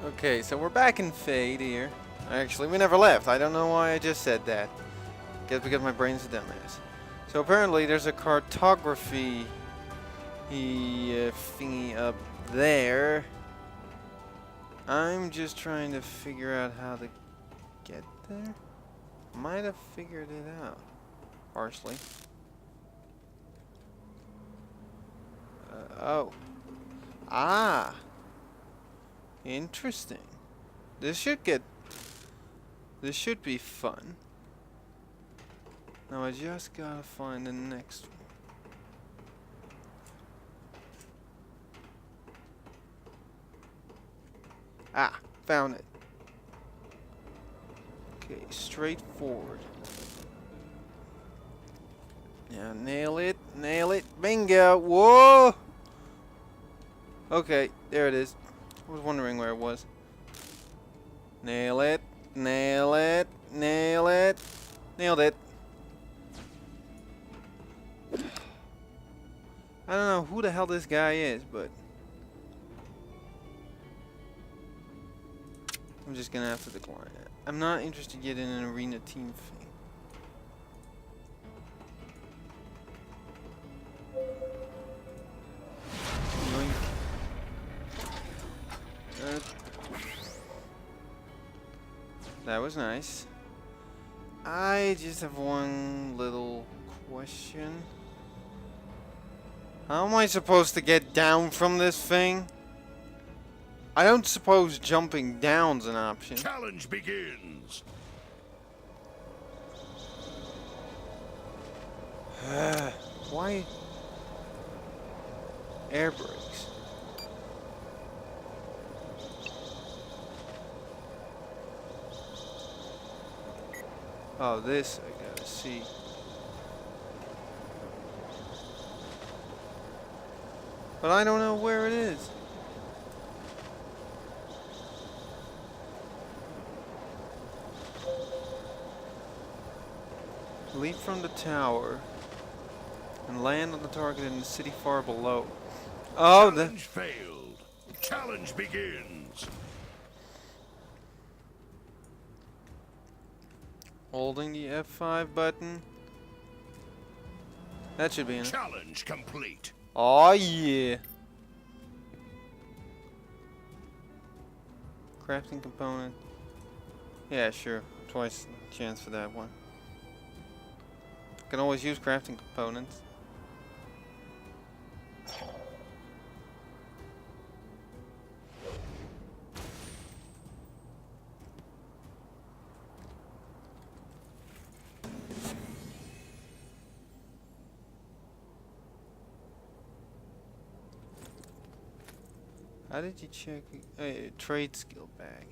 Okay, so we're back in Fade here. Actually, we never left. I don't know why I just said that. Guess because my brain's a dumbass. So apparently there's a cartography thingy up there. I'm just trying to figure out how to get there. Might have figured it out. Partially. Oh. Ah. Interesting. This should be fun. Now I just gotta find the next one. Ah, found it. Okay, straightforward. Yeah, nail it, bingo, whoa! Okay, there it is. I was wondering where it was. Nail it, nailed it. I don't know who the hell this guy is, but I'm just gonna have to decline it. I'm not interested yet in an arena team thing. That was nice. I just have one little question. How am I supposed to get down from this thing? I don't suppose jumping down's an option. Challenge begins. Why? Air brakes. Oh, this I gotta see. But I don't know where it is. Leap from the tower and land on the target in the city far below. Oh, Challenge failed. Challenge begins. Holding the F5 button. That should be in it. Challenge complete. Oh yeah. Crafting component. Yeah, sure. Twice chance for that one. Can always use crafting components. How did you check a trade skill bag?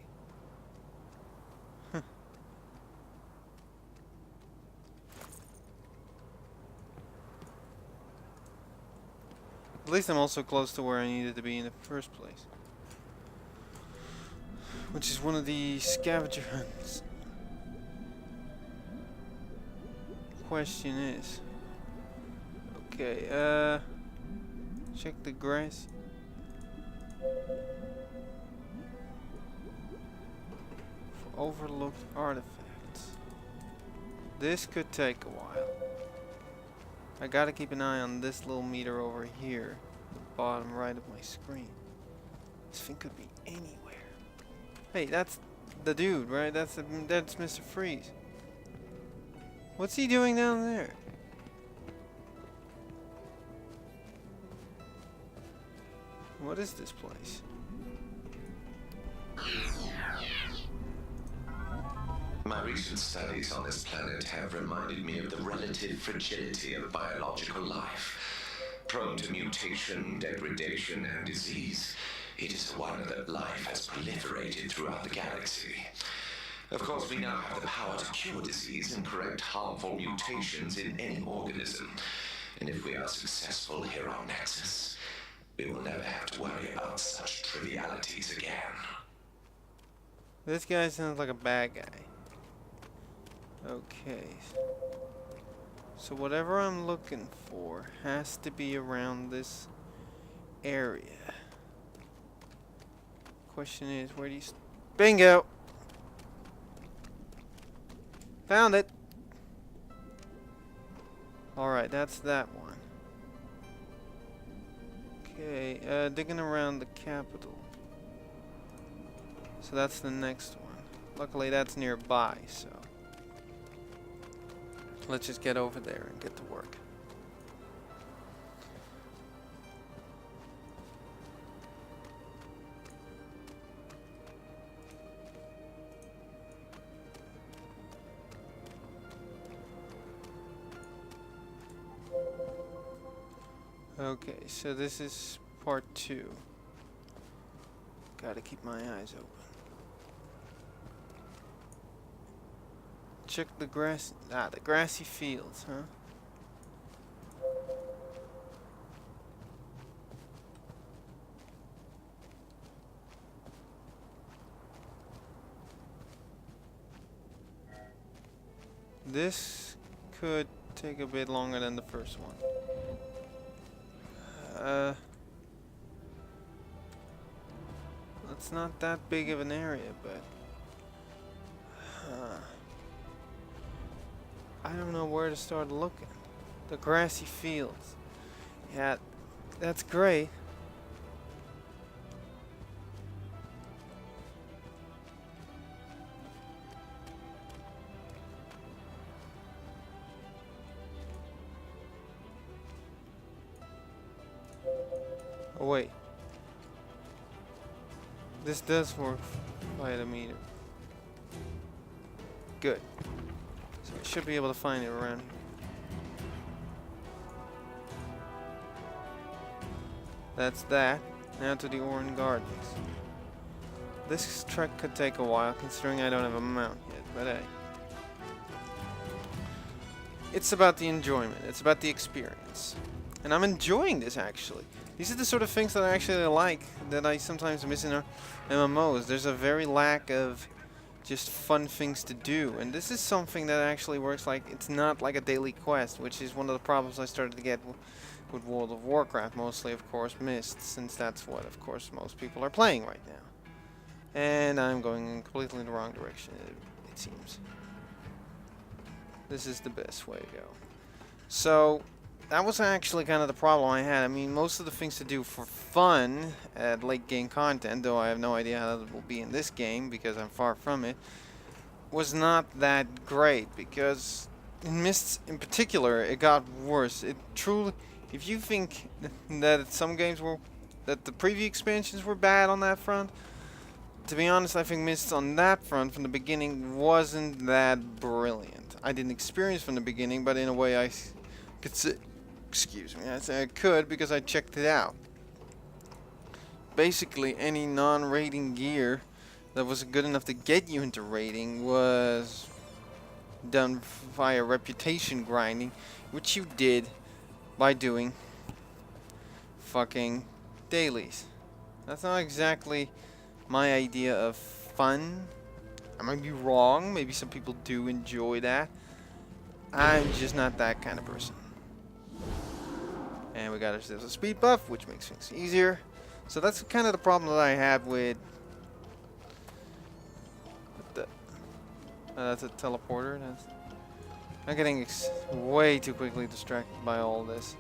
At least I'm also close to where I needed to be in the first place. Which is one of the scavenger hunts. Question is... Okay, check the grass. For overlooked artifacts. This could take a while. I gotta keep an eye on this little meter over here, the bottom right of my screen. This thing could be anywhere. Hey, that's the dude, right? That's Mr. Freeze. What's he doing down there? What is this place? My recent studies on this planet have reminded me of the relative fragility of biological life. Prone to mutation, degradation, and disease, it is a wonder that life has proliferated throughout the galaxy. Of course, we now have the power to cure disease and correct harmful mutations in any organism. And if we are successful here on Nexus, we will never have to worry about such trivialities again. This guy sounds like a bad guy. Okay. So whatever I'm looking for has to be around this area. question is, where do you... Bingo! Found it! Alright, that's that one. Okay, digging around the capital. So that's the next one. Luckily that's nearby, so... Let's just get over there and get to work. Okay, so this is part 2. Gotta keep my eyes open. Check the grass. The grassy fields, huh? This could take a bit longer than the first one. It's not that big of an area, but I don't know where to start looking. The grassy fields. Yeah, that's great. Oh wait. This does work by the meter. Good. So I should be able to find it around. That's that. Now to the Oran Gardens. This trek could take a while considering I don't have a mount yet, but hey. It's about the enjoyment. It's about the experience. And I'm enjoying this actually. These are the sort of things that I actually like, that I sometimes miss in our MMOs. There's a very lack of just fun things to do, and this is something that actually works. Like, it's not like a daily quest, which is one of the problems I started to get with World of Warcraft, mostly of course Mist, since that's what of course most people are playing right now. And I'm going completely in the wrong direction, it seems. This is the best way to go. So that was actually kind of the problem I had. I mean, most of the things to do for fun at late game content, though I have no idea how that will be in this game because I'm far from it, was not that great. Because in Mysts in particular, it got worse. It truly, if you think that some games were, that the preview expansions were bad on that front, to be honest, I think Mysts on that front from the beginning wasn't that brilliant. I didn't experience from the beginning, but in a way I could say, excuse me, I say I could because I checked it out. Basically, any non-rating gear that was good enough to get you into rating was done via reputation grinding, which you did by doing fucking dailies. That's not exactly my idea of fun. I might be wrong, maybe some people do enjoy that. I'm just not that kind of person. And we got ourselves a speed buff, which makes things easier. So that's kind of the problem that I had with the... that's a teleporter. I'm getting way too quickly distracted by all this.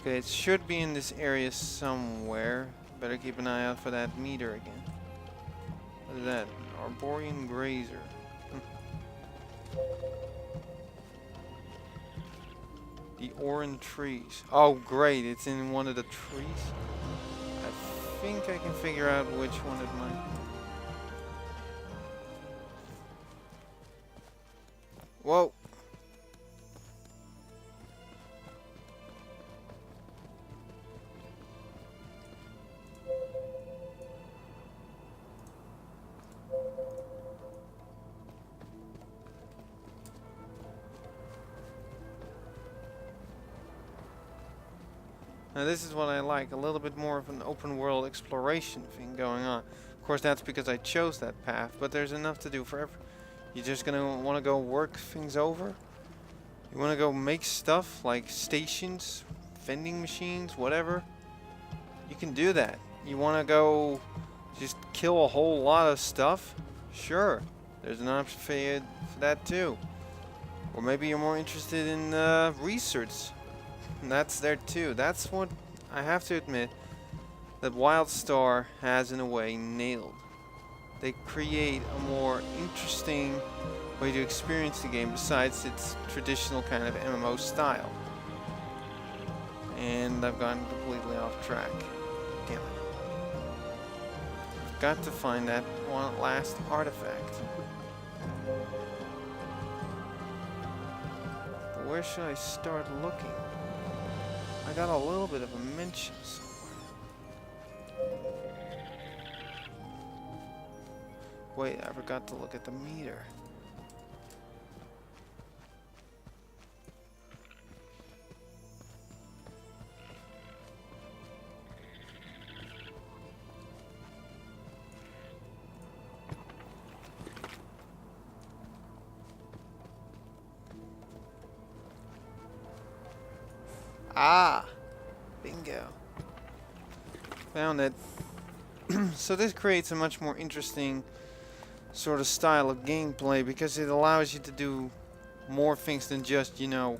Okay, it should be in this area somewhere. Better keep an eye out for that meter again. What is that? Arborian Grazer. The Oran trees. Oh, great. It's in one of the trees. I think I can figure out which one it might be. Whoa. Now this is what I like, a little bit more of an open world exploration thing going on. Of course that's because I chose that path, but there's enough to do for everyone. You're just gonna want to go work things over? You want to go make stuff like stations, vending machines, whatever? You can do that. You want to go Just kill a whole lot of stuff? Sure. There's an option for you for that too. Or maybe you're more interested in research. And that's there too. That's what I have to admit that Wildstar has in a way nailed. They create a more interesting way to experience the game besides its traditional kind of MMO style. And I've gone completely off track. Damn it. I've got to find that one last artifact. But where should I start looking? I got a little bit of a mention somewhere. Wait, I forgot to look at the meter. Ah! Bingo. Found it. So this creates a much more interesting sort of style of gameplay because it allows you to do more things than just, you know,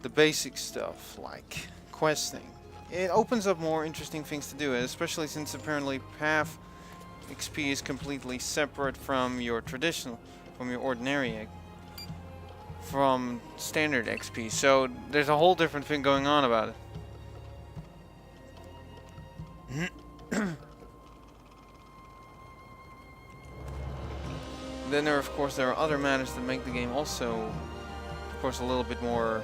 the basic stuff like questing. It opens up more interesting things to do, especially since apparently Path XP is completely separate from your traditional, from your ordinary, from standard XP. So there's a whole different thing going on about it. Then there are other matters that make the game also, of course, a little bit more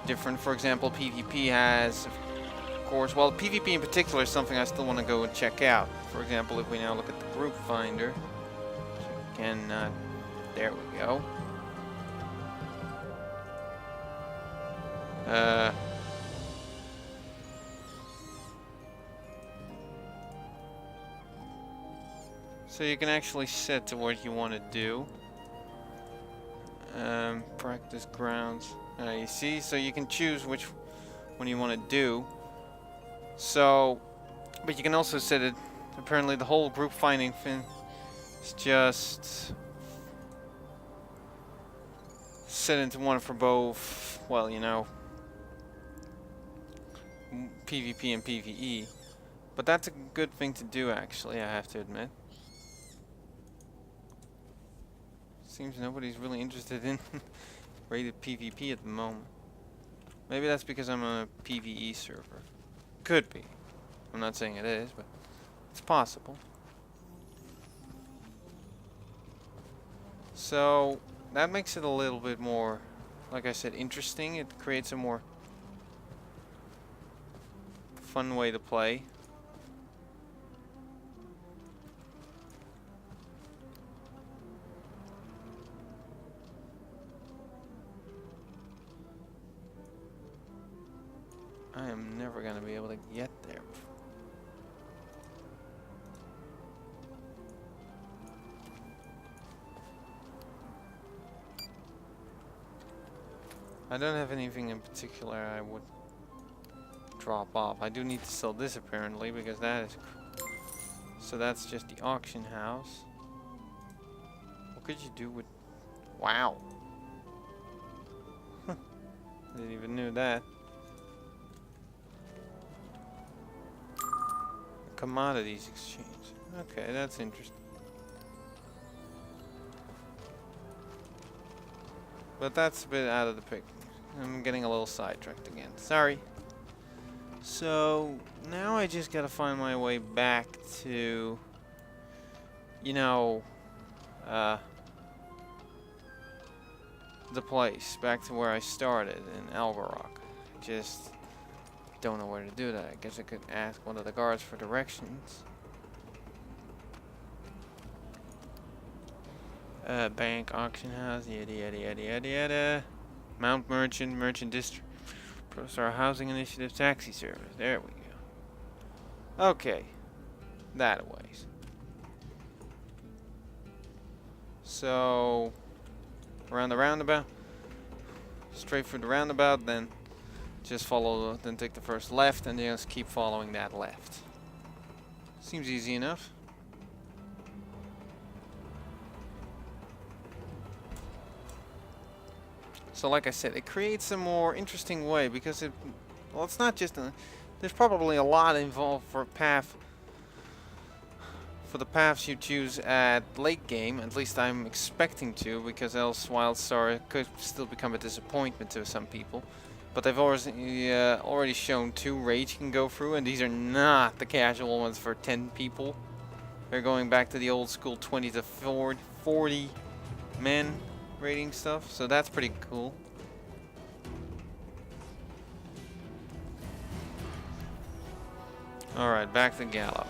different. For example, PvP has, of course, well, PvP in particular is something I still want to go and check out. For example, if we now look at the group finder, can, there we go. So you can actually set to what you want to do. Practice grounds. You see, so you can choose which one you want to do. So, but you can also set it. Apparently, the whole group finding thing is just set into one for both. Well, you know, PvP and PvE. But that's a good thing to do, actually. I have to admit. Seems nobody's really interested in rated PvP at the moment. Maybe that's because I'm on a PvE server. Could be. I'm not saying it is, but it's possible. So that makes it a little bit more, like I said, interesting. It creates a more fun way to play. I am never going to be able to get there. I don't have anything in particular I would drop off. I do need to sell this apparently because that is... So that's just the auction house. What could you do with... Wow. I didn't even know that. Commodities exchange. Okay, that's interesting. But that's a bit out of the picture. I'm getting a little sidetracked again. Sorry. So, now I just gotta find my way back to, you know, the place. Back to where I started in Alvarok. Just don't know where to do that. I guess I could ask one of the guards for directions. Bank, auction house, yada yada yada yada yada. Mount Merchant, Merchant District. ProStar Housing Initiative, Taxi Service. There we go. Okay. That a ways. So, around the roundabout. Straight for the roundabout, then just follow, then take the first left, and just keep following that left. Seems easy enough. So like I said, it creates a more interesting way because it, well, it's not just a, there's probably a lot involved for the paths you choose at late game. At least I'm expecting to, because else Wildstar could still become a disappointment to some people. But they've already shown 2 raids you can go through, and these are not the casual ones for 10 people. They're going back to the old school 20 to 40 men raiding stuff, so that's pretty cool. Alright, back to Gallop.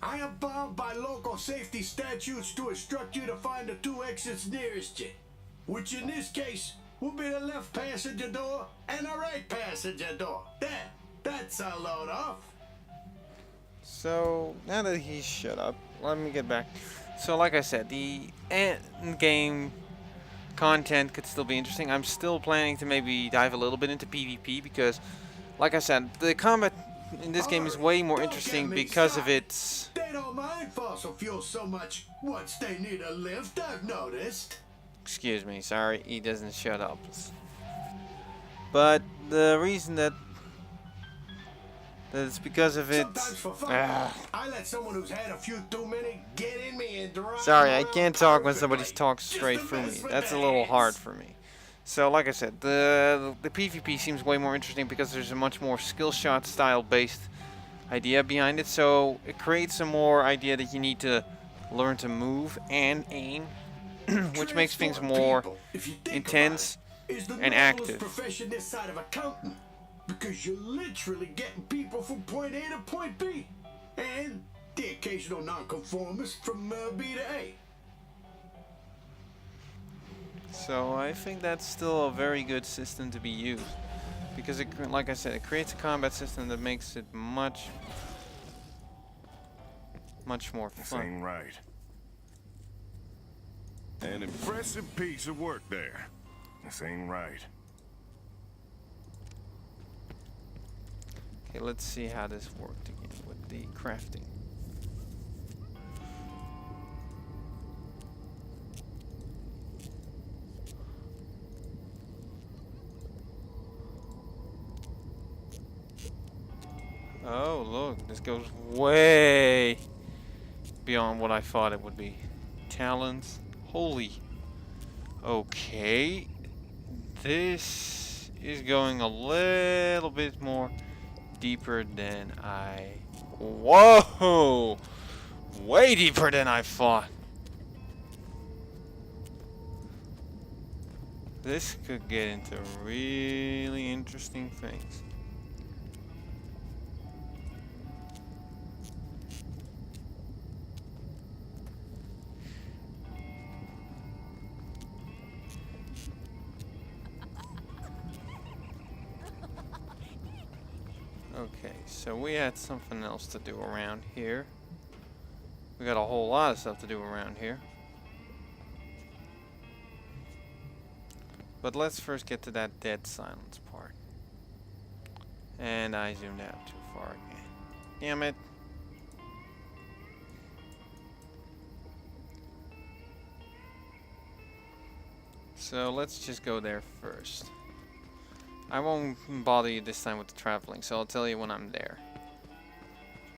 I am bound by local safety statutes to instruct you to find the 2 exits nearest you, which in this case will be the left passenger door and the right passenger door. That's a load off. So, now that he's shut up, let me get back. So, like I said, the end game content could still be interesting. I'm still planning to maybe dive a little bit into PvP because, like I said, the combat in this game is way more interesting because of its... They don't mind fossil fuel so much once they need a lift, I've noticed. Excuse me, sorry, he doesn't shut up. But the reason that it's because of it. Sometimes for fun, I let someone who's had a few too many get in me and drive. Sorry, I can't talk when somebody perfectly. talks straight through me. That's a little hard for me. So, like I said, the PvP seems way more interesting because there's a much more skill shot style based idea behind it. So it creates a more idea that you need to learn to move and aim, which makes things more intense and active. Profession this side of accounting, because you're literally getting people from point A to point B, and the occasional nonconformist from B to A. So I think that's still a very good system to be used, because it, like I said, it creates a combat system that makes it much more This fun. ain't right. An impressive piece of work there. This ain't right. Okay, let's see how this worked again with the crafting. Oh, look, this goes way beyond what I thought it would be. Talons. Holy. Okay. This is going a little bit more deeper than I... Whoa! Way deeper than I thought. This could get into really interesting things. Okay, so we had something else to do around here. We got a whole lot of stuff to do around here. But let's first get to that dead silence part. And I zoomed out too far again. Damn it. So let's just go there first. I won't bother you this time with the traveling, so I'll tell you when I'm there.